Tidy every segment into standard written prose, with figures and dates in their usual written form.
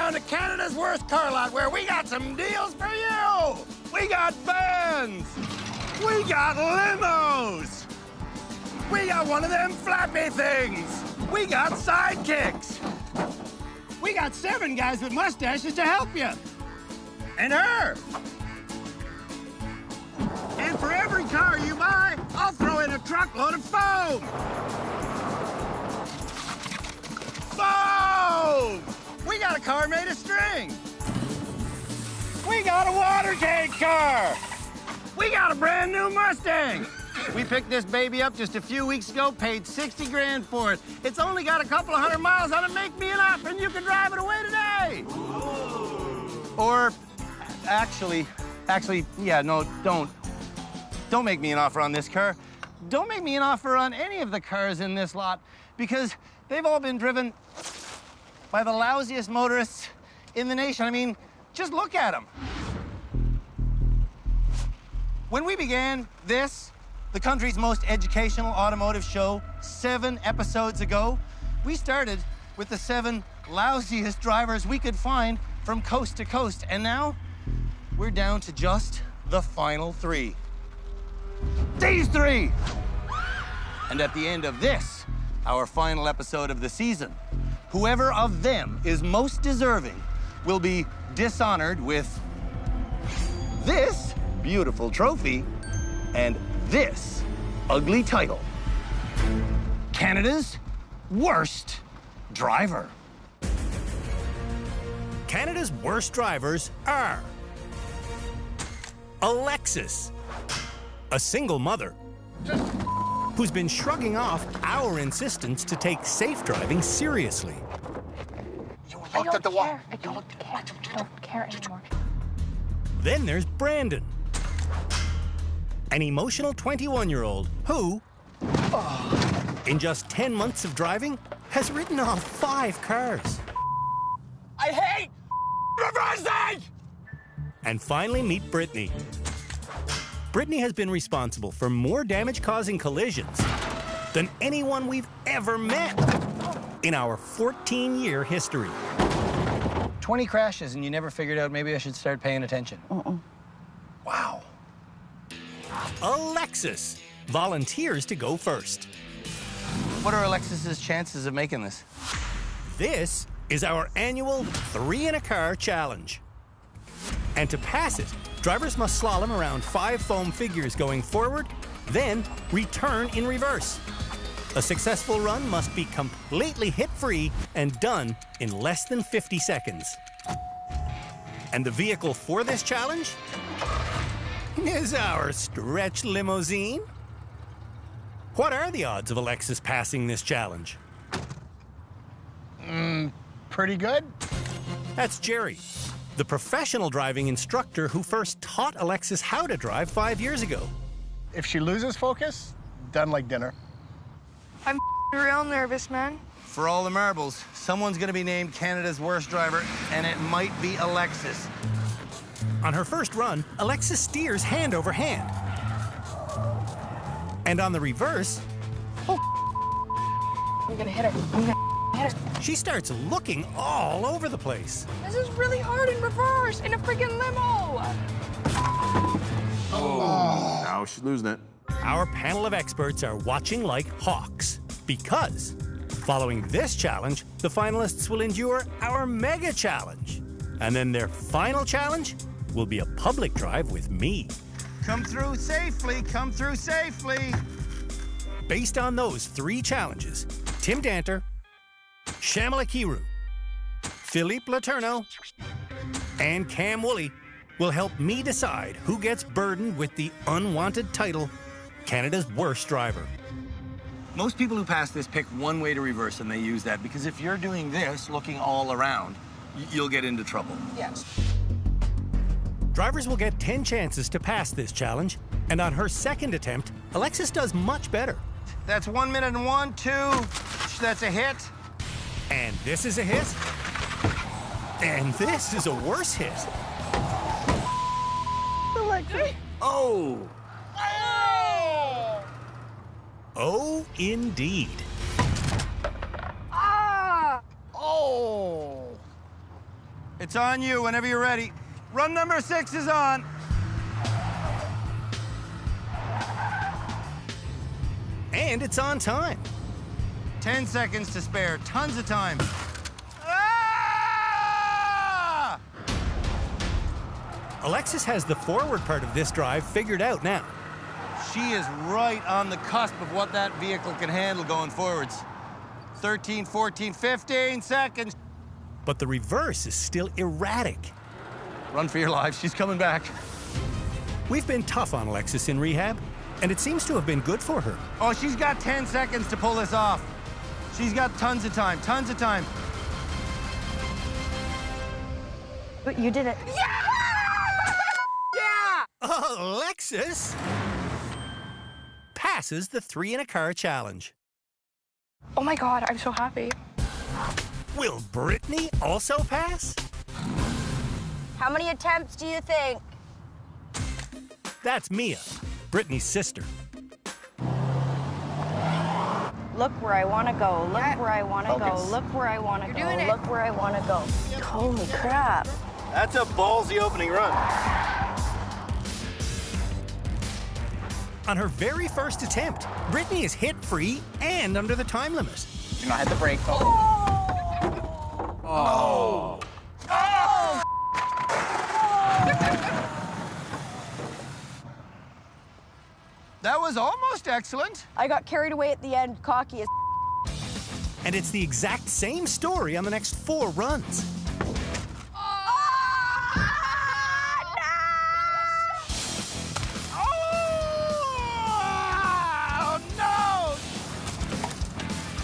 down to Canada's Worst Car Lot, where we got some deals for you. We got vans. We got limos. We got one of them flappy things. We got sidekicks. We got 7 guys with mustaches to help you. And her. And for every car you buy, I'll throw in a truckload of foam. Foam! We got a car made of string. We got a water tank car. We got a brand new Mustang. We picked this baby up just a few weeks ago, paid 60 grand for it. It's only got a couple of 100 miles on it. Make me an offer and you can drive it away today. Or actually, yeah, no, don't make me an offer on this car. Don't make me an offer on any of the cars in this lot because they've all been driven by the lousiest motorists in the nation. I mean, just look at them. When we began this, the country's most educational automotive show, 7 episodes ago, we started with the 7 lousiest drivers we could find from coast to coast. And now we're down to just the final 3. These 3! And at the end of this, our final episode of the season, whoever of them is most deserving will be dishonored with this beautiful trophy and this ugly title. Canada's Worst Driver. Canada's worst drivers are Alexis, a single mother who's been shrugging off our insistence to take safe driving seriously. You looked at the wall. I don't care anymore. Then there's Brandon, an emotional 21-year-old who, in just 10 months of driving, has ridden off 5 cars. I hate reversing! And finally, meet Brittany. Brittany has been responsible for more damage-causing collisions than anyone we've ever met in our 14-year history. 20 crashes and you never figured out maybe I should start paying attention. Wow. Alexis volunteers to go first. What are Alexis's chances of making this? This is our annual 3 in a car challenge. And to pass it, drivers must slalom around 5 foam figures going forward, then return in reverse. A successful run must be completely hit-free and done in less than 50 seconds. And the vehicle for this challenge is our stretch limousine. What are the odds of Alexis passing this challenge? Pretty good. That's Jerry, the professional driving instructor who first taught Alexis how to drive 5 years ago. If she loses focus, done like dinner. I'm real nervous, man. For all the marbles, someone's gonna be named Canada's Worst Driver, and it might be Alexis. On her first run, Alexis steers hand over hand. And on the reverse, I'm gonna hit her. I'm gonna hit her. she starts looking all over the place. This is really hard in reverse in a freaking limo. Now she's losing it. Our panel of experts are watching like hawks because following this challenge, the finalists will endure our mega challenge. And then their final challenge will be a public drive with me. Come through safely, come through safely. Based on those 3 challenges, Tim Danter, Shamala Kiru, Philippe Laterno, and Cam Woolley will help me decide who gets burdened with the unwanted title, Canada's Worst Driver. Most people who pass this pick one way to reverse, and they use that because if you're doing this, looking all around, you'll get into trouble. Yes. Drivers will get 10 chances to pass this challenge, and on her second attempt, Alexis does much better. That's 1 minute and 1, 2. That's a hit. And this is a hit. And this is a worse hit. Oh. Oh, indeed. Ah! Oh. It's on you whenever you're ready. Run number 6 is on. And it's on time. 10 seconds to spare. Tons of time. Ah! Alexis has the forward part of this drive figured out now. She is right on the cusp of what that vehicle can handle going forwards. 13, 14, 15 seconds. But the reverse is still erratic. Run for your lives. She's coming back. We've been tough on Alexis in rehab, and it seems to have been good for her. Oh, she's got 10 seconds to pull this off. She's got tons of time, tons of time. But you did it. Alexis passes the 3 in a car challenge. Oh my God, I'm so happy. Will Brittany also pass? How many attempts do you think? That's Mia, Brittany's sister. Look where I want to go. Look where I want to go. Focus. Look where I want to go. doing it. Look where I want to go. Holy crap. That's a ballsy opening run. On her very first attempt, Brittany is hit-free and under the time limit. Do not hit the brake. That was almost excellent. I got carried away at the end, cocky as And it's the exact same story on the next 4 runs. Oh, no!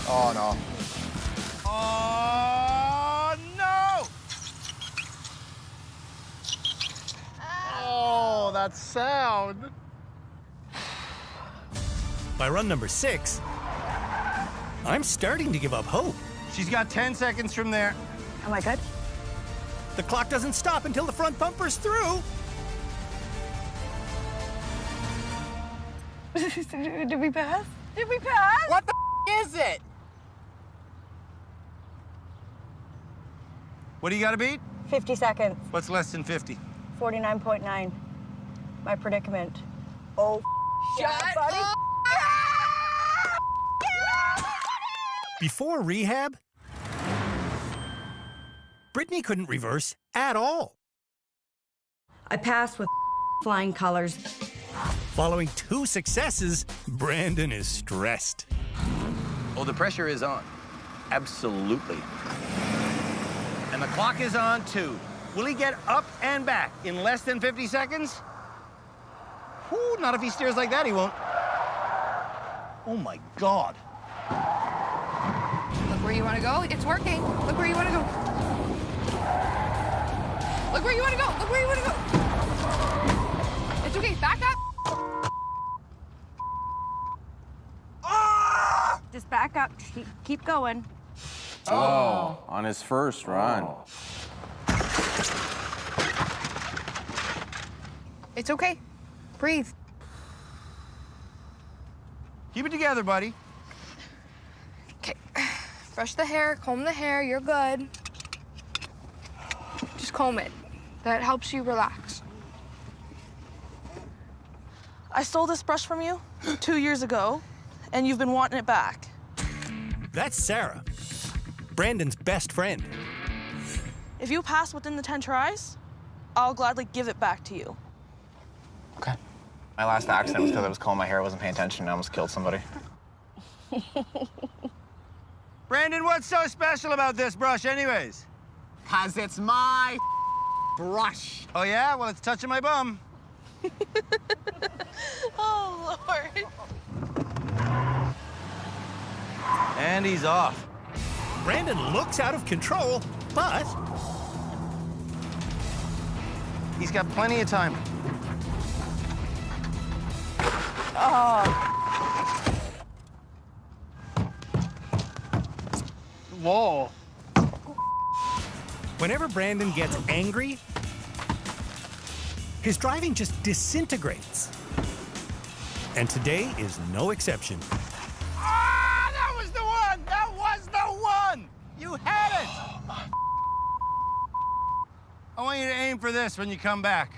Oh, no. Oh, no! Oh, that sound. By run number 6, I'm starting to give up hope. She's got 10 seconds from there. Am I good? The clock doesn't stop until the front bumper's through. Did we pass? Did we pass? What the is it? What do you got to beat? 50 seconds. What's less than 50? 49.9. My predicament. Oh, Shut yeah, buddy. up. Before rehab, Brittany couldn't reverse at all. I passed with flying colors. Following 2 successes, Brandon is stressed. Oh, the pressure is on. Absolutely. And the clock is on, too. Will he get up and back in less than 50 seconds? Whew, not if he steers like that, he won't. Oh, my God. Look where you want to go. It's working. Look where you want to go. Look where you want to go. Look where you want to go. It's okay. Back up. Just back up. Keep going. Oh, on his first run. It's okay. Breathe. Keep it together, buddy. Okay. Brush the hair, comb the hair. You're good. Just comb it. That helps you relax. I stole this brush from you 2 years ago, and you've been wanting it back. That's Sarah, Brandon's best friend. If you pass within the 10 tries, I'll gladly give it back to you. Okay. My last accident was because I was combing my hair, I wasn't paying attention, and I almost killed somebody. Brandon, what's so special about this brush anyways? Cause it's my brush. Oh, yeah? Well, it's touching my bum. Oh, Lord. And he's off. Brandon looks out of control, but He's got plenty of time. Whoa. whenever Brandon gets angry, his driving just disintegrates. And today is no exception. Ah, that was the one! That was the one! You had it! name for this when you come back.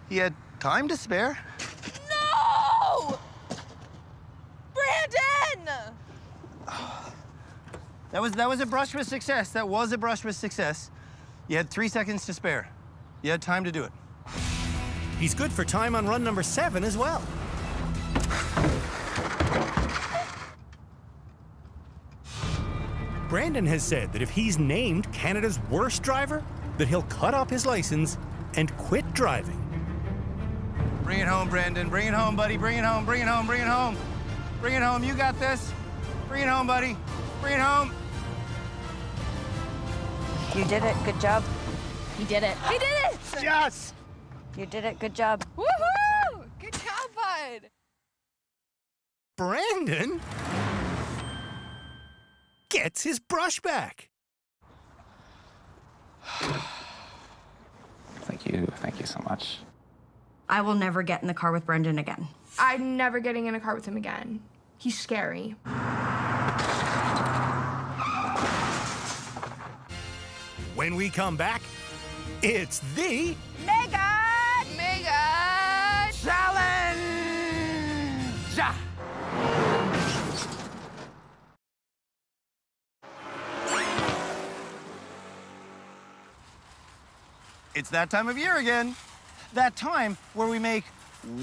He had time to spare. No! Brandon! That was a brush with success. That was a brush with success. You had 3 seconds to spare. You had time to do it. He's good for time on run number 7 as well. Brandon has said that if he's named Canada's worst driver, that he'll cut off his license and quit driving. Bring it home, Brandon. Bring it home, buddy. Bring it home, bring it home, bring it home. Bring it home, you got this. Bring it home, buddy. Bring it home. You did it. Good job. He did it. He did it! Yes! You did it. Good job. Woohoo! Good job, bud. Brandon gets his brush back. Thank you so much. I will never get in the car with Brendan again. I'm never getting in a car with him again. He's scary. When we come back, it's the Mega Challenge! It's that time of year again. That time where we make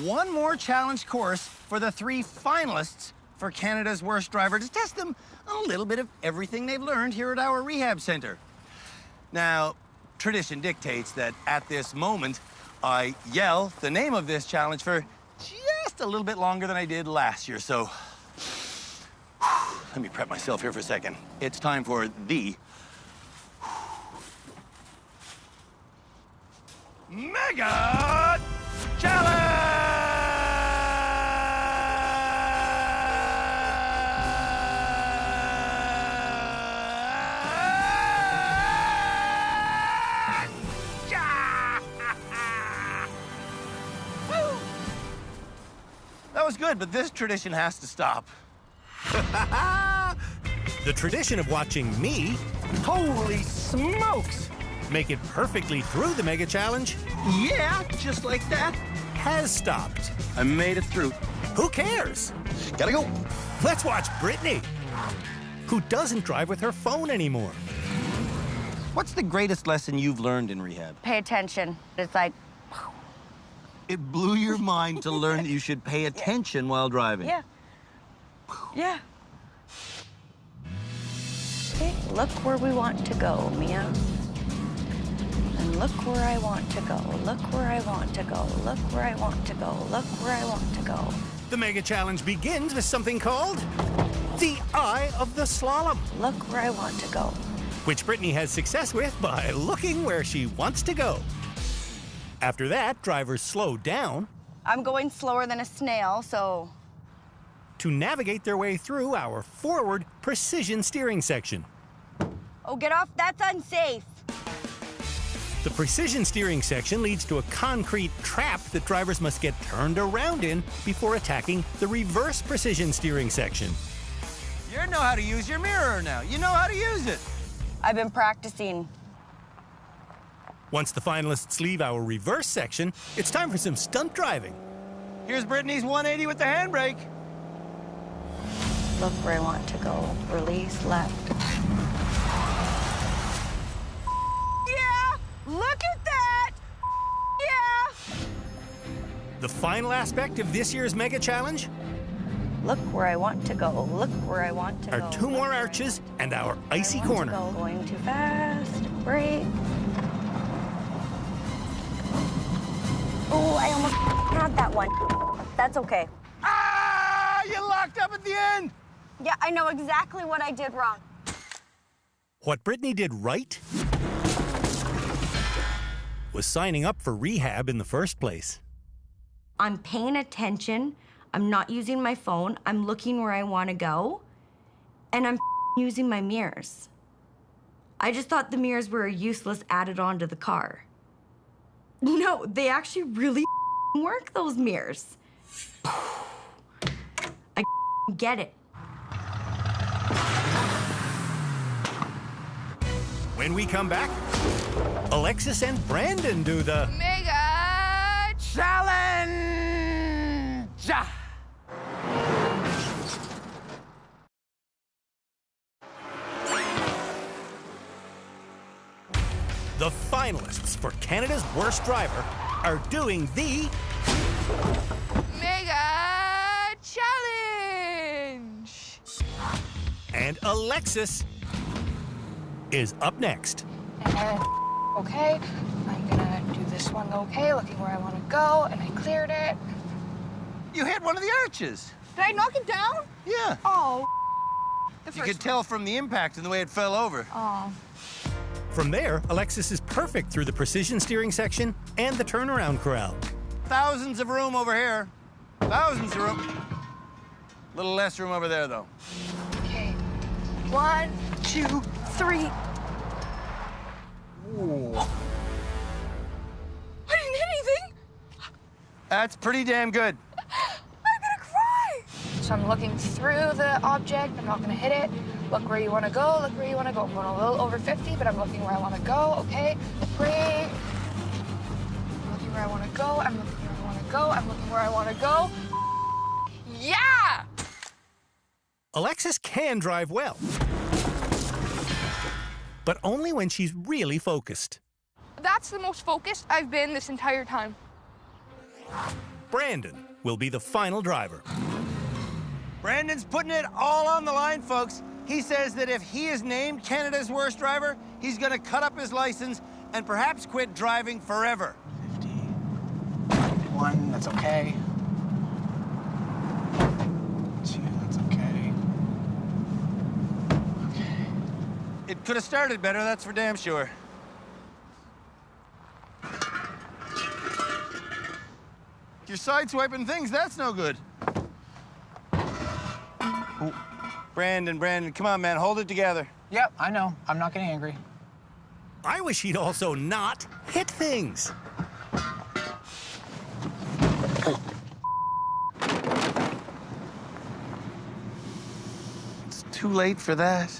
one more challenge course for the 3 finalists for Canada's Worst Driver to test them on a little bit of everything they've learned here at our rehab center. Now, tradition dictates that at this moment, I yell the name of this challenge for just a little bit longer than I did last year, so let me prep myself here for a second. It's time for the Mega That was good, but this tradition has to stop. the tradition of watching me Holy smokes! make it perfectly through the Mega Challenge Yeah, just like that. has stopped. I made it through. Who cares? Gotta go. Let's watch Brittany, who doesn't drive with her phone anymore. What's the greatest lesson you've learned in rehab? Pay attention. It's like, It blew your mind to learn that you should pay attention while driving. yeah. Yeah. Okay, look where we want to go, Mia. And look where I want to go. Look where I want to go. Look where I want to go. Look where I want to go. The Mega Challenge begins with something called the Eye of the Slalom, Look where I want to go. which Brittany has success with by looking where she wants to go. After that, drivers slow down I'm going slower than a snail, so to navigate their way through our forward precision steering section. oh, get off. That's unsafe. The precision steering section leads to a concrete trap that drivers must get turned around in before attacking the reverse precision steering section. You know how to use your mirror now. You know how to use it. I've been practicing. Once the finalists leave our reverse section, it's time for some stunt driving. Here's Brittany's 180 with the handbrake. Look where I want to go. Release left. Yeah! Look at that! Yeah! The final aspect of this year's Mega Challenge Look where I want to go. Look where I want to go. are 2 more arches and our icy I want to corner. go. Going too fast. Brake. Oh, I almost had that one. That's okay. Ah! You locked up at the end. Yeah, I know exactly what I did wrong. What Brittany did right was signing up for rehab in the first place. I'm paying attention. I'm not using my phone. I'm looking where I want to go. And I'm using my mirrors. I just thought the mirrors were useless added on to the car. No, they actually really work, those mirrors. I get it. When we come back, Alexis and Brandon do the Mega Challenge! The finalists for Canada's Worst Driver are doing the Mega Challenge. And Alexis is up next. And okay, I'm gonna do this one okay, looking where I want to go, and I cleared it. You hit one of the arches. Did I knock it down? Yeah. Oh. You could tell from the impact and the way it fell over. Oh. From there, Alexis is perfect through the precision steering section and the turnaround corral. Thousands of room over here. Thousands of room. A little less room over there, though. Okay, 1, 2, 3. Ooh. I didn't hit anything. That's pretty damn good. I'm gonna cry. So I'm looking through the object. I'm not gonna hit it. Look where you want to go. Look where you want to go. I'm going a little over 50, but I'm looking where I want to go. Okay, brake. I'm looking where I want to go. I'm looking where I want to go. I'm looking where I want to go. Yeah. Alexis can drive well, but only when she's really focused. That's the most focused I've been this entire time. Brandon will be the final driver. Brandon's putting it all on the line, folks. He says that if he is named Canada's Worst Driver, he's going to cut up his license and perhaps quit driving forever. 51, that's okay. 2, that's okay. Okay. It could have started better, that's for damn sure. You're sideswiping things, that's no good. Ooh. Brandon, come on, man, hold it together. Yep, I know. I'm not getting angry. I wish he'd also not hit things. It's too late for that.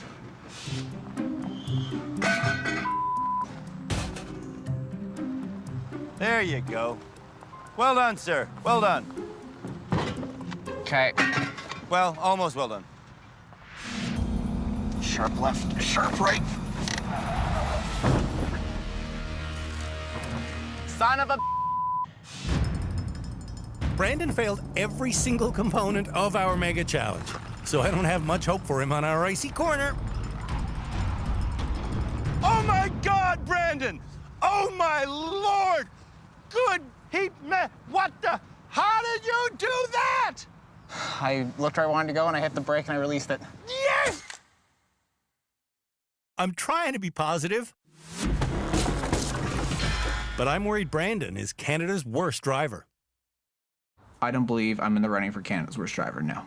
There you go. Well done, sir. Well done. Okay. Well, almost well done. Sharp left, sharp right. Son of a... Brandon failed every single component of our mega challenge, so I don't have much hope for him on our icy corner. Oh my God, Brandon! Oh my Lord! Good heat man! What the? How did you do that? I looked where I wanted to go and I hit the brake and I released it. Yes! I'm trying to be positive, but I'm worried Brandon is Canada's worst driver. I don't believe I'm in the running for Canada's Worst Driver now.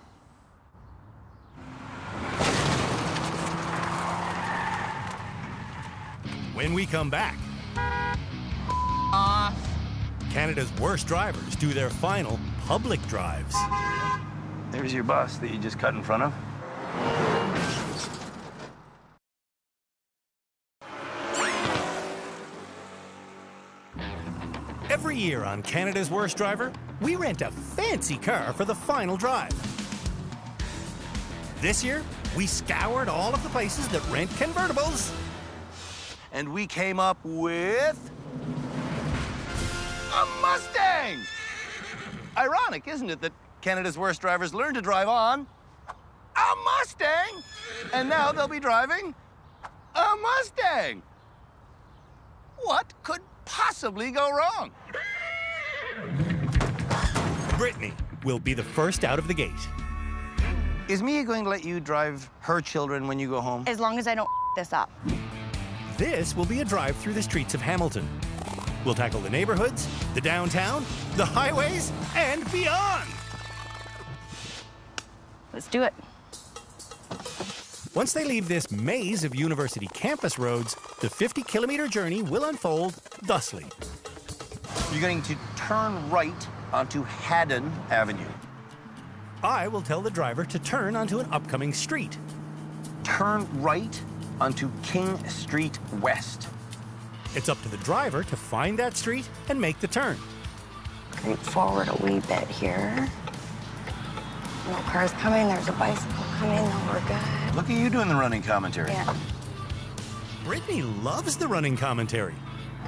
When we come back, Canada's worst drivers do their final public drives. There's your bus that you just cut in front of. Every year on Canada's Worst Driver, we rent a fancy car for the final drive. This year, we scoured all of the places that rent convertibles. And we came up with a Mustang! Ironic, isn't it, that Canada's Worst Drivers learned to drive on a Mustang, and now they'll be driving a Mustang. What could possibly go wrong? Brittany will be the first out of the gate. Is Mia going to let you drive her children when you go home? As long as I don't this up. This will be a drive through the streets of Hamilton. We'll tackle the neighborhoods, the downtown, the highways, and beyond. Let's do it. Once they leave this maze of university campus roads, the 50-kilometer journey will unfold thusly. You're going to turn right onto Haddon Avenue. I will tell the driver to turn onto an upcoming street. Turn right onto King Street West. It's up to the driver to find that street and make the turn. Creep forward a wee bit here. No cars coming. There's a bicycle coming. No, we're good. Look at you doing the running commentary. Yeah. Brittany loves the running commentary.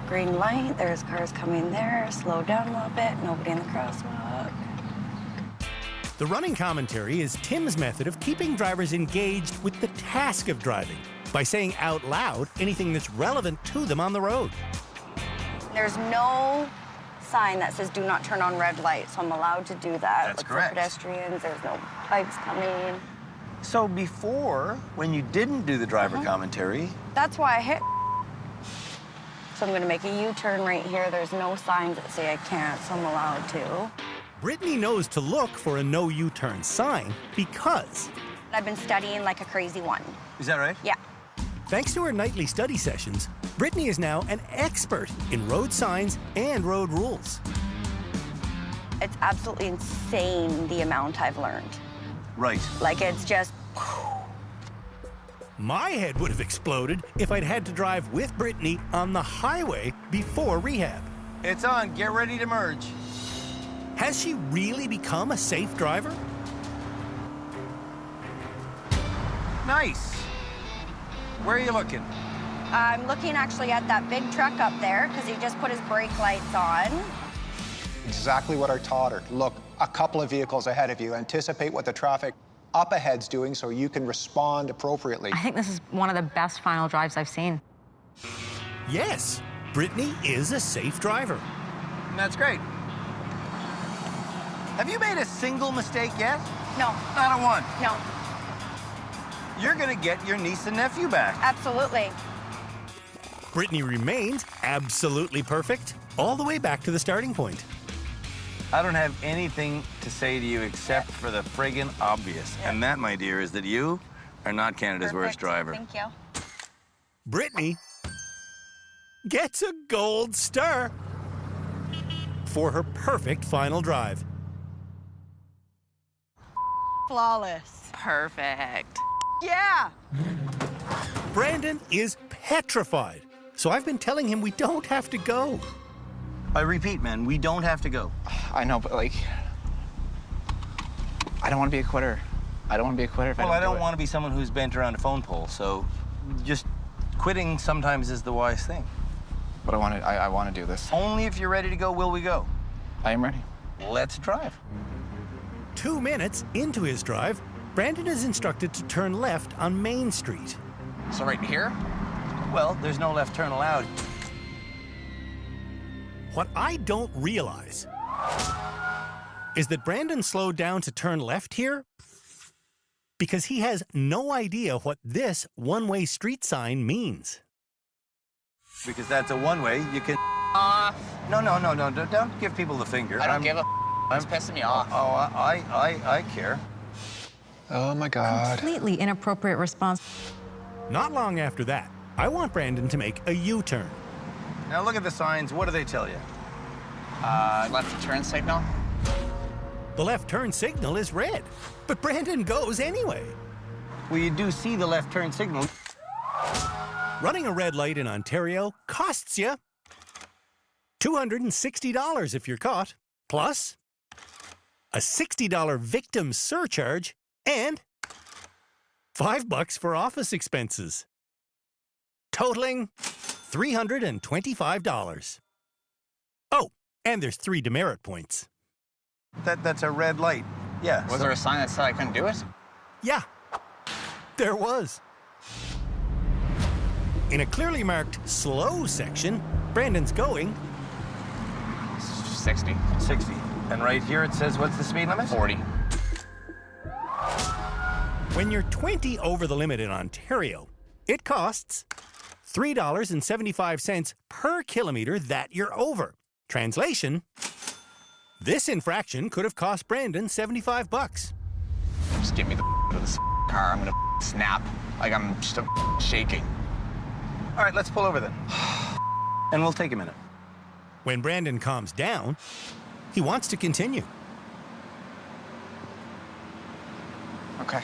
Green light. There's cars coming there. Slow down a little bit. Nobody in the crosswalk. The running commentary is Tim's method of keeping drivers engaged with the task of driving by saying out loud anything that's relevant to them on the road. There's no sign that says do not turn on red light, so I'm allowed to do that. That's Look for correct. pedestrians. There's no bikes coming. So before, when you didn't do the driver commentary, That's why I hit. So I'm gonna make a U-turn right here. There's no signs that say I can't, so I'm allowed to. Brittany knows to look for a no U-turn sign because, I've been studying like a crazy one. is that right? Yeah. thanks to her nightly study sessions, Brittany is now an expert in road signs and road rules. It's absolutely insane the amount I've learned. Right. Like, it's just, My head would have exploded if I'd had to drive with Brittany on the highway before rehab. It's on. Get ready to merge. Has she really become a safe driver? Nice. Where are you looking? I'm looking actually at that big truck up there because he just put his brake lights on. Exactly what I taught her. Look a couple of vehicles ahead of you. Anticipate what the traffic up ahead's doing so you can respond appropriately. I think this is one of the best final drives I've seen. Yes, Brittany is a safe driver. That's great. Have you made a single mistake yet? No. Not a one. No, You're gonna get your niece and nephew back. absolutely. Brittany remains absolutely perfect all the way back to the starting point. I don't have anything to say to you except for the friggin' obvious. And that, my dear, is that you are not Canada's worst driver. Thank you. Brittany gets a gold star for her perfect final drive. Flawless. Perfect. Yeah. Brandon is petrified, so I've been telling him we don't have to go. I repeat, man, we don't have to go. I know, but like, I don't want to be a quitter. I don't want to be a quitter if Well, I I don't don't do it. want to be someone who's bent around a phone pole, so just quitting sometimes is the wise thing. But I want to do this. Only if you're ready to go will we go. I am ready. Let's drive. 2 minutes into his drive, Brandon is instructed to turn left on Main Street. So right here? Well, there's no left turn allowed. What I don't realize is that Brandon slowed down to turn left here because he has no idea what this one-way street sign means. Because that's a one-way. You can... No, don't give people the finger. I don't give a It's pissing me off. Oh, I care. Oh my God. Completely inappropriate response. Not long after that, I want Brandon to make a U-turn. Now look at the signs. What do they tell you? Left turn signal. The left turn signal is red, but Brandon goes anyway. Well, you do see the left turn signal. Running a red light in Ontario costs you $260 if you're caught, plus a $60 victim surcharge and $5 for office expenses, totaling $325. Oh, and there's 3 demerit points. That's a red light. Yeah. Was there a sign that said I couldn't do it? Yeah, there was. In a clearly marked slow section, Brandon's going 60. 60. And right here it says, what's the speed limit? 40. When you're 20 over the limit in Ontario, it costs $3.75 per kilometer that you're over. Translation, this infraction could have cost Brandon $75. Just get me the out of this car. I'm gonna snap. Like I'm just shaking. All right, let's pull over then. And we'll take a minute. When Brandon calms down, he wants to continue. Okay.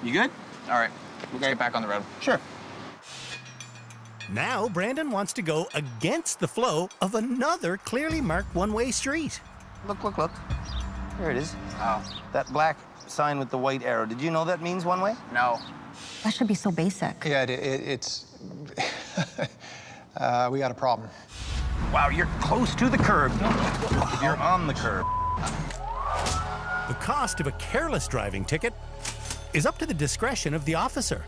You good? All right. We'll get back on the road. Sure. Now Brandon wants to go against the flow of another clearly marked one-way street. Look, look, look. There it is. Oh. That black sign with the white arrow. Did you know that means one way? No. That should be so basic. Yeah, it's... we got a problem. Wow, you're close to the curb. You're on the curb. The cost of a careless driving ticket is up to the discretion of the officer.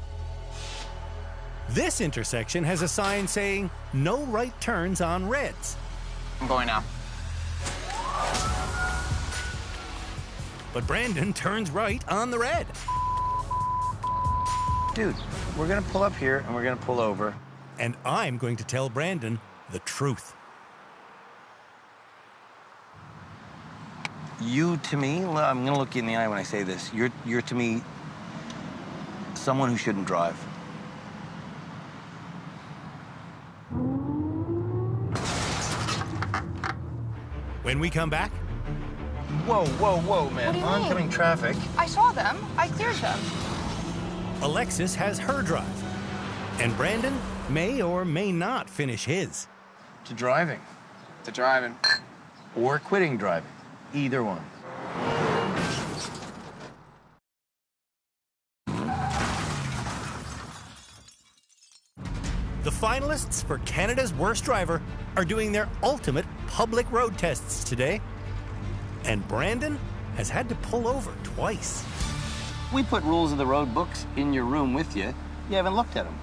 This intersection has a sign saying, no right turns on reds. I'm going now. But Brandon turns right on the red. Dude, we're gonna pull up here and we're gonna pull over. And I'm going to tell Brandon the truth. You, to me, well, I'm gonna look you in the eye when I say this. You're to me, someone who shouldn't drive. When we come back, Whoa, whoa, whoa, man. What do you Oncoming mean? traffic. I saw them. I cleared them. Alexis has her drive. And Brandon may or may not finish his. To driving. To driving. Or quitting driving. Either one. The finalists for Canada's Worst Driver are doing their ultimate public road tests today. And Brandon has had to pull over twice. We put rules of the road books in your room with you. You haven't looked at them.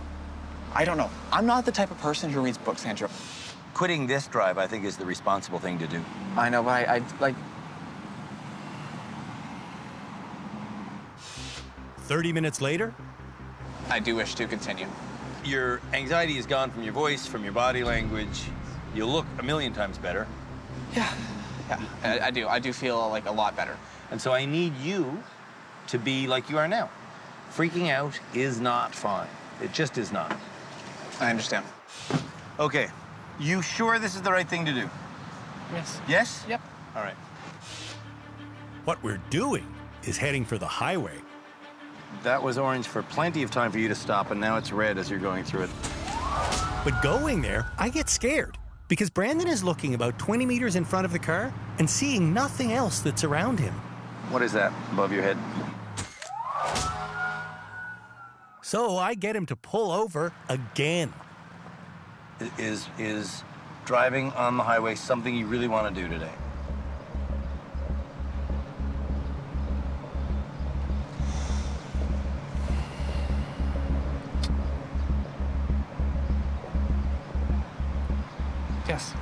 I don't know. I'm not the type of person who reads books, Andrew. Quitting this drive, I think, is the responsible thing to do. I know, but I like... 30 minutes later, I do wish to continue. Your anxiety is gone from your voice, from your body language. You'll look a million times better. Yeah, I do. I do feel like a lot better. And so I need you to be like you are now. Freaking out is not fine. It just is not. I understand. Okay, you sure this is the right thing to do? Yes. Yes? Yep. All right. what we're doing is heading for the highway. That was orange for plenty of time for you to stop, and now it's red as you're going through it. But going there, I get scared because Brandon is looking about 20 meters in front of the car and seeing nothing else that's around him. What is that above your head? So I get him to pull over again. Is driving on the highway something you really want to do today? Yes.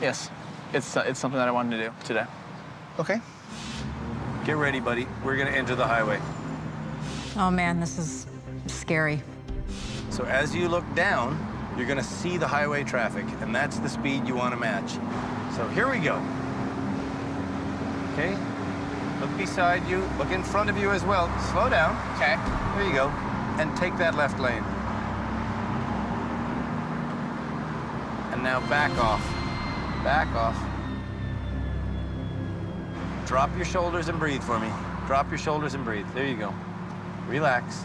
Yes. It's something that I wanted to do today. Okay. Get ready, buddy. We're going to enter the highway. Oh man, this is scary. So as you look down, you're going to see the highway traffic, and that's the speed you want to match. So here we go. Okay? Look beside you. Look in front of you as well. Slow down. Okay. There you go. And take that left lane. And now back off. Back off. Drop your shoulders and breathe for me. Drop your shoulders and breathe. There you go. Relax.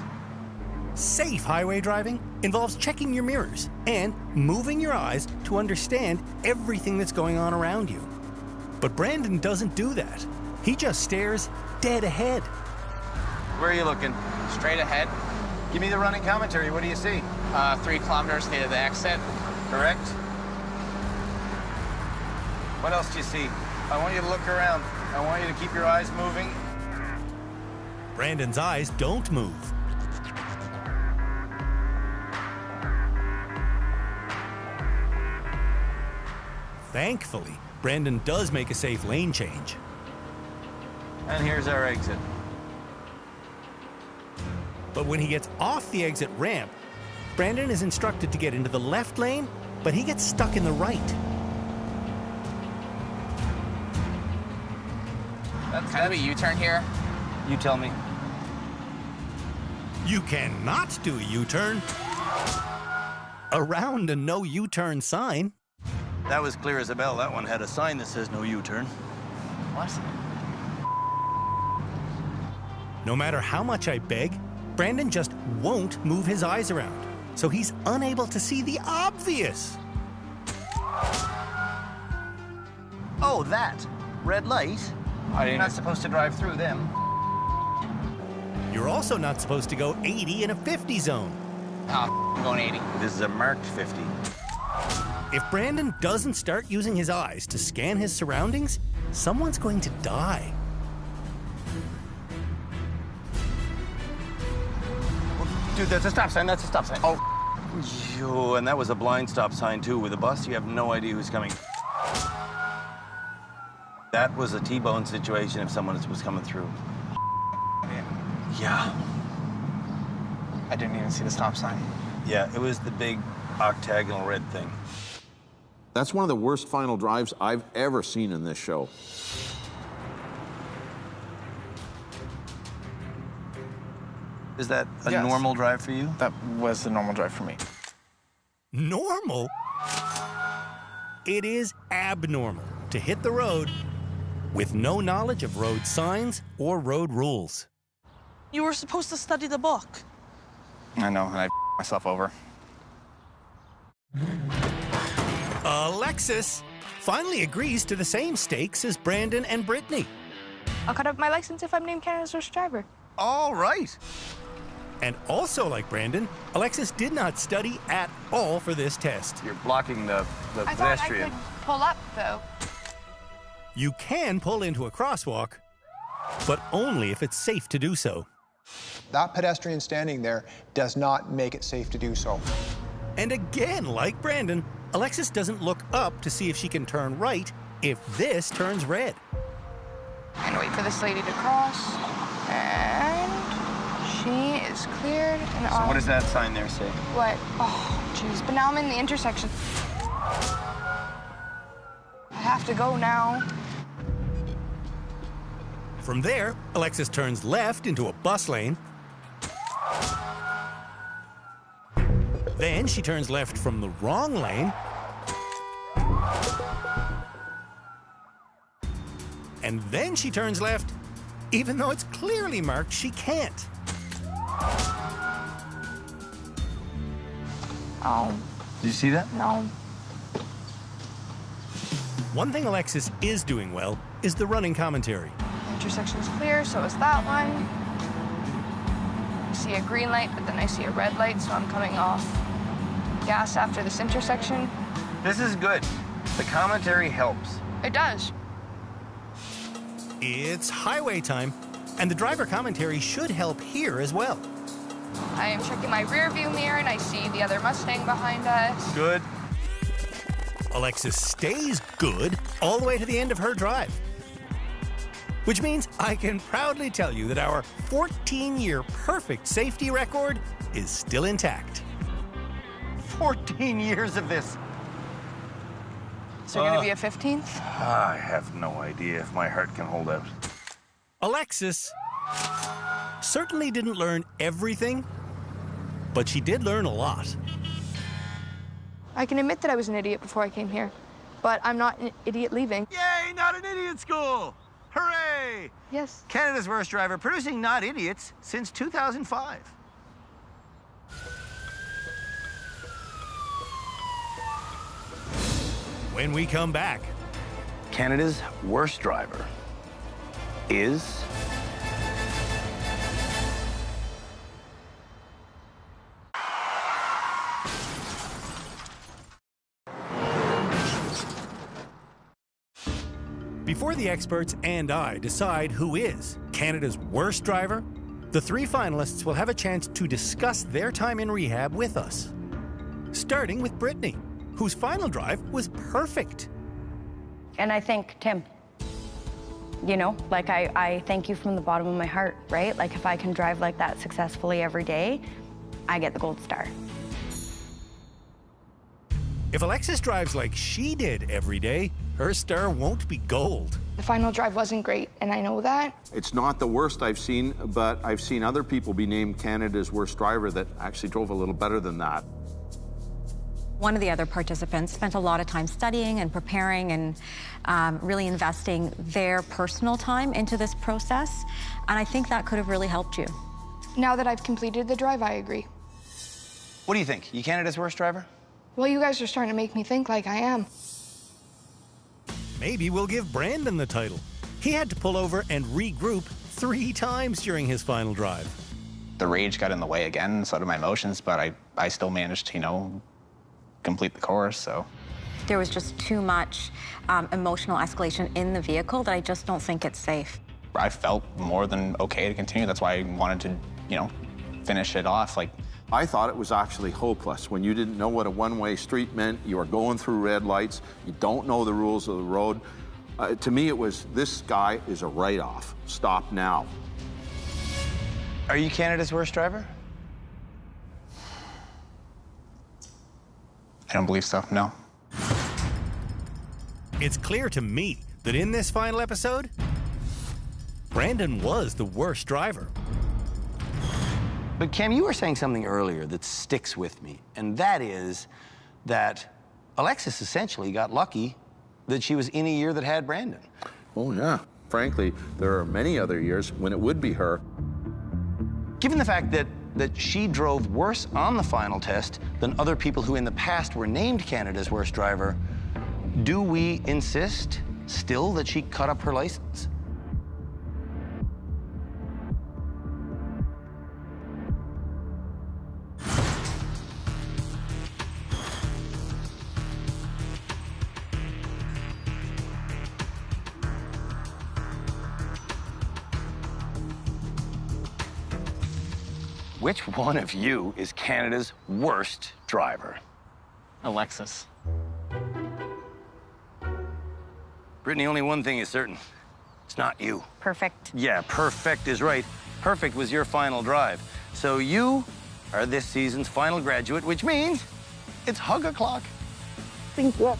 Safe highway driving involves checking your mirrors and moving your eyes to understand everything that's going on around you. But Brandon doesn't do that. He just stares dead ahead. Where are you looking? Straight ahead. Give me the running commentary. What do you see? 3 kilometers to the exit. Correct. What else do you see? I want you to look around. I want you to keep your eyes moving. Brandon's eyes don't move. Thankfully, Brandon does make a safe lane change. And here's our exit. But when he gets off the exit ramp, Brandon is instructed to get into the left lane, but he gets stuck in the right. Can I do a U-turn here? You tell me. You cannot do a U-turn. Around a no U-turn sign. That was clear as a bell. That one had a sign that says no U-turn. What? No matter how much I beg, Brandon just won't move his eyes around, so he's unable to see the obvious. Oh, that. Red light? You're not supposed to drive through them. You're also not supposed to go 80 in a 50 zone. Oh, I'm going 80. This is a marked 50. If Brandon doesn't start using his eyes to scan his surroundings, someone's going to die. Dude, that's a stop sign. That's a stop sign. Oh, yo, and that was a blind stop sign, too. With a bus, you have no idea who's coming. That was a T-bone situation if someone was coming through. Yeah. I didn't even see the stop sign. Yeah, it was the big octagonal red thing. That's one of the worst final drives I've ever seen in this show. Is that a normal drive for you? That was the normal drive for me. Normal? It is abnormal to hit the road with no knowledge of road signs or road rules. You were supposed to study the book. I know, and I myself over. Alexis finally agrees to the same stakes as Brandon and Brittany. I'll cut up my license if I'm named Canada's worst driver. All right. And also like Brandon, Alexis did not study at all for this test. You're blocking the I thought I could pull up, though. You can pull into a crosswalk, but only if it's safe to do so. That pedestrian standing there does not make it safe to do so. And again, like Brandon, Alexis doesn't look up to see if she can turn right if this turns red. And wait for this lady to cross. And she is cleared. And So what does that sign there say? What? Oh, jeez. But now I'm in the intersection. I have to go now. From there, Alexis turns left into a bus lane. Then she turns left from the wrong lane. And then she turns left, even though it's clearly marked she can't. Oh. Did you see that? No. One thing Alexis is doing well is the running commentary. Intersection's clear, so is that one. I see a green light, but then I see a red light, so I'm coming off gas after this intersection. This is good. The commentary helps. It does. It's highway time, and the driver commentary should help here as well. I am checking my rear view mirror, and I see the other Mustang behind us. Good. Alexis stays good all the way to the end of her drive. Which means I can proudly tell you that our 14-year perfect safety record is still intact. 14 years of this. Is there going to be a 15th? I have no idea if my heart can hold out. Alexis certainly didn't learn everything, but she did learn a lot. I can admit that I was an idiot before I came here, but I'm not an idiot leaving. Yay, not an idiot school! Hooray! Yes. Canada's Worst Driver, producing not idiots since 2005. When we come back, Canada's worst driver is... before the experts and I decide who is Canada's worst driver, the three finalists will have a chance to discuss their time in rehab with us. Starting with Brittany, whose final drive was perfect. And I thank Tim. You know, like I thank you from the bottom of my heart, right? Like if I can drive like that successfully every day, I get the gold star. If Alexis drives like she did every day, her star won't be gold. The final drive wasn't great, and I know that. It's not the worst I've seen, but I've seen other people be named Canada's worst driver that actually drove a little better than that. One of the other participants spent a lot of time studying and preparing and really investing their personal time into this process, and I think that could have really helped you. Now that I've completed the drive, I agree. What do you think? You Canada's worst driver? Well, you guys are starting to make me think like I am. Maybe we'll give Brandon the title. He had to pull over and regroup 3 times during his final drive. The rage got in the way again, so did my emotions, but I still managed to, you know, complete the course, so. There was just too much emotional escalation in the vehicle that I just don't think it's safe. I felt more than okay to continue. That's why I wanted to, you know, finish it off. Like, I thought it was actually hopeless when you didn't know what a one-way street meant. You were going through red lights. You don't know the rules of the road. To me, it was, this guy is a write-off. Stop now. Are you Canada's worst driver? I don't believe so, no. It's clear to me that in this final episode, Brandon was the worst driver. But Cam, you were saying something earlier that sticks with me, and that is that Alexis essentially got lucky that she was in a year that had Brandon. Oh, yeah. Frankly, there are many other years when it would be her. Given the fact that she drove worse on the final test than other people who in the past were named Canada's worst driver, do we insist still that she cut up her license? Which one of you is Canada's worst driver? Alexis. Brittany, only one thing is certain. It's not you. Perfect. Yeah, perfect is right. Perfect was your final drive. So you are this season's final graduate, which means it's hug o'clock. Thank you.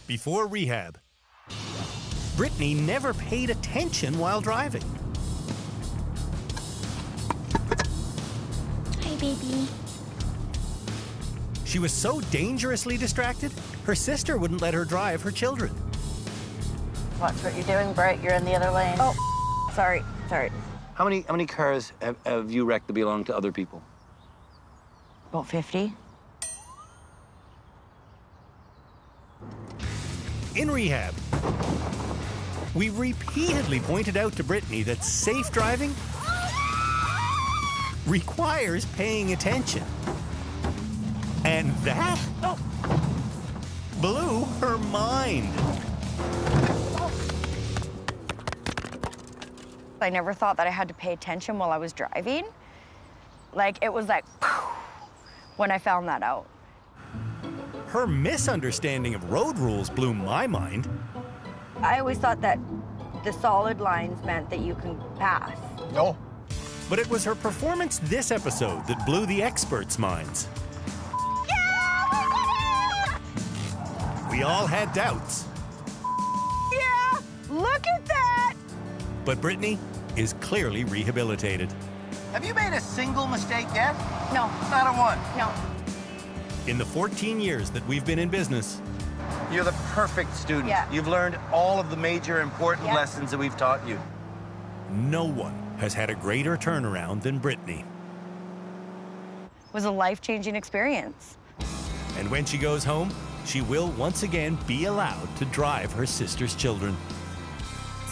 Before rehab, Brittany never paid attention while driving. Hi, baby. She was so dangerously distracted, her sister wouldn't let her drive her children. Watch what you're doing, Britt. You're in the other lane. Oh, sorry. How many cars have you wrecked that belong to other people? About 50. In rehab, we repeatedly pointed out to Brittany that safe driving requires paying attention. And that blew her mind. I never thought that I had to pay attention while I was driving. Like, it was like, when I found that out. Her misunderstanding of road rules blew my mind. I always thought that the solid lines meant that you can pass. No. But it was her performance this episode that blew the experts' minds. We all had doubts. Yeah, look at that! But Brittany is clearly rehabilitated. Have you made a single mistake yet? No. Not a one? No. In the 14 years that we've been in business, You're the perfect student. Yeah. You've learned all of the major important Yeah. lessons that we've taught you. no one has had a greater turnaround than Brittany. It was a life-changing experience. And when she goes home, she will once again be allowed to drive her sister's children.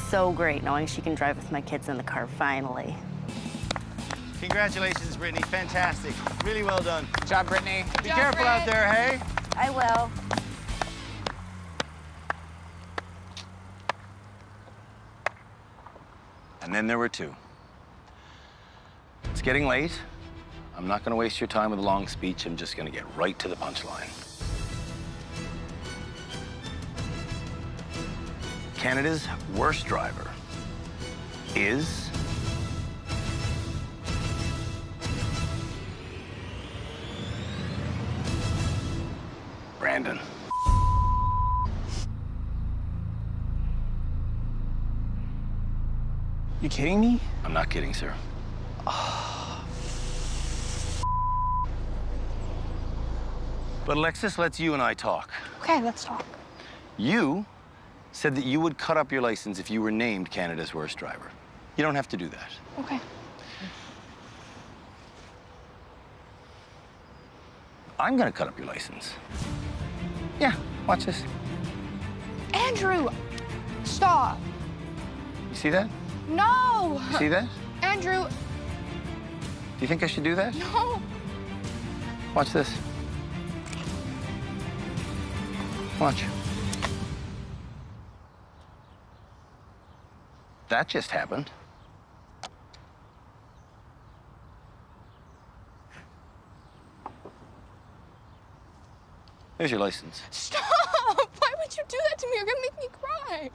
So great knowing she can drive with my kids in the car finally. Congratulations, Brittany. Fantastic. Really well done. Good job, Brittany. Be careful out there, hey? I will. And then there were two. It's getting late. I'm not going to waste your time with a long speech. I'm just going to get right to the punchline. Canada's worst driver is Brandon. You kidding me? I'm not kidding, sir. But Alexis, let's you and I talk. Okay, let's talk. You said that you would cut up your license if you were named Canada's worst driver. You don't have to do that. Okay. I'm gonna cut up your license. Yeah, watch this. Andrew, stop. You see that? No. You see that? Andrew. Do you think I should do that? No. Watch this. Watch. That just happened. There's your license. Stop! Why would you do that to me? You're gonna make me cry.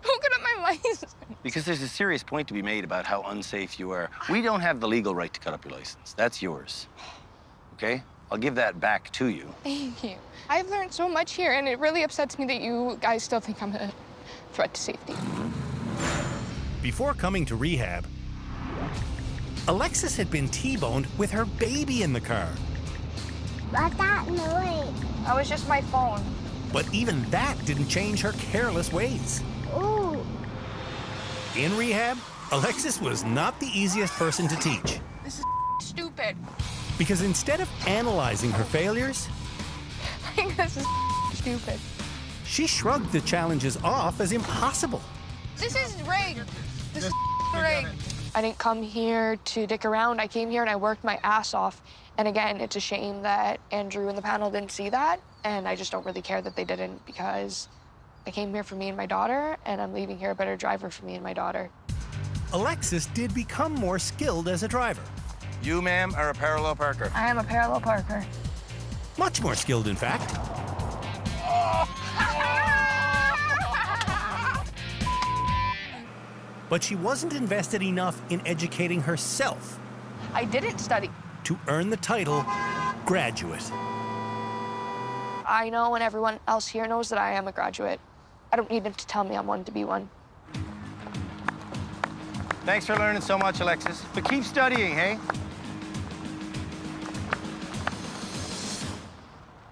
Don't cut up my license. Because there's a serious point to be made about how unsafe you are. We don't have the legal right to cut up your license. That's yours. Okay? I'll give that back to you. Thank you. I've learned so much here, and it really upsets me that you guys still think I'm a threat to safety. Before coming to rehab, Alexis had been T-boned with her baby in the car. What's that noise? That was just my phone. But even that didn't change her careless ways. Ooh. In rehab, Alexis was not the easiest person to teach. This is stupid. Because instead of analyzing her failures, I think this is stupid. she shrugged the challenges off as impossible. This is rigged. This is rigged. I didn't come here to dick around. I came here and I worked my ass off. And again, it's a shame that Andrew and the panel didn't see that. And I just don't really care that they didn't, because I came here for me and my daughter, and I'm leaving here a better driver for me and my daughter. Alexis did become more skilled as a driver. You, ma'am, are a parallel parker. I am a parallel parker. Much more skilled, in fact. But she wasn't invested enough in educating herself I didn't study. to earn the title graduate. I know, and everyone else here knows that I am a graduate. I don't need them to tell me I'm one to be one. Thanks for learning so much, Alexis. But keep studying, hey?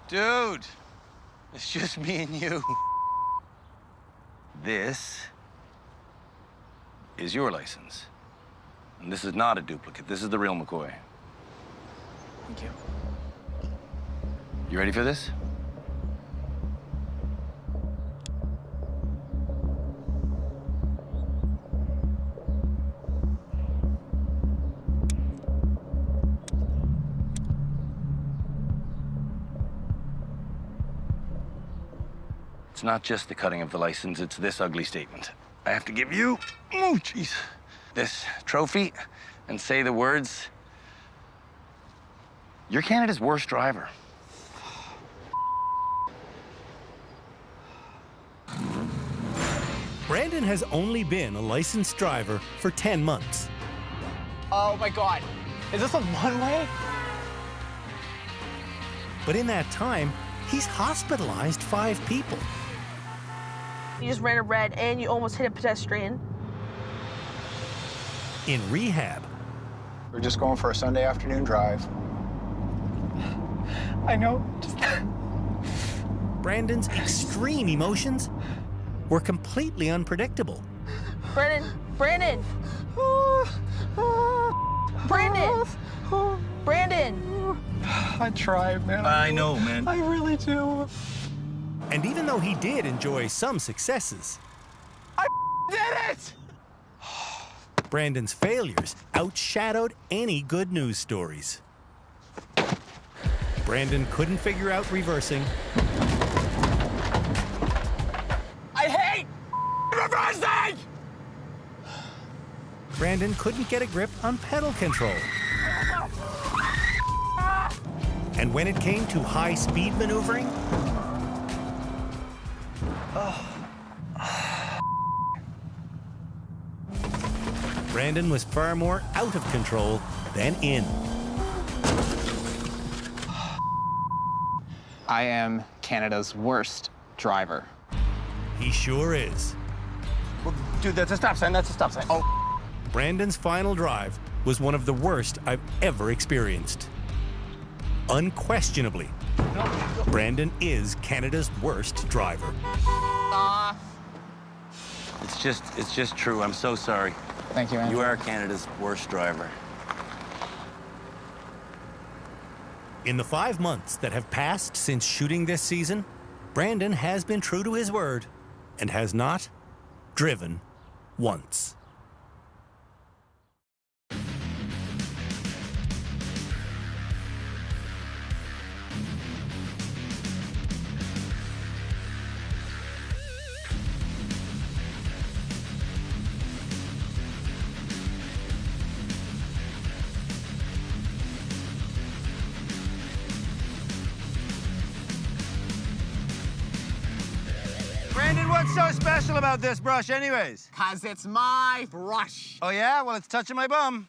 Dude, it's just me and you. This is your license. And this is not a duplicate. This is the real McCoy. Thank you. You ready for this? It's not just the cutting of the license, it's this ugly statement. I have to give you, oh, jeez, this trophy and say the words, "You're Canada's worst driver." Brandon has only been a licensed driver for 10 months. Oh my God. Is this a one-way? But in that time, he's hospitalized 5 people. You just ran a red and you almost hit a pedestrian. In rehab, We're just going for a Sunday afternoon drive. I know. Just Brandon's extreme emotions were completely unpredictable. Brandon! Brandon! Brandon! I try, man. I know, man. I really do. And even though he did enjoy some successes, I did it! Brandon's failures outshadowed any good news stories. Brandon couldn't figure out reversing. I hate reversing! Brandon couldn't get a grip on pedal control. And when it came to high-speed maneuvering, Brandon was far more out of control than in. I am Canada's worst driver. He sure is. Well, dude, that's a stop sign. That's a stop sign. Oh. Brandon's final drive was one of the worst I've ever experienced. Unquestionably, Brandon is Canada's worst driver. It's just true. I'm so sorry. Thank you, Andrew. You are Canada's worst driver. In the 5 months that have passed since shooting this season, Brandon has been true to his word and has not driven once. Brandon, what's so special about this brush anyways? 'Cause it's my brush. Oh yeah? Well, it's touching my bum.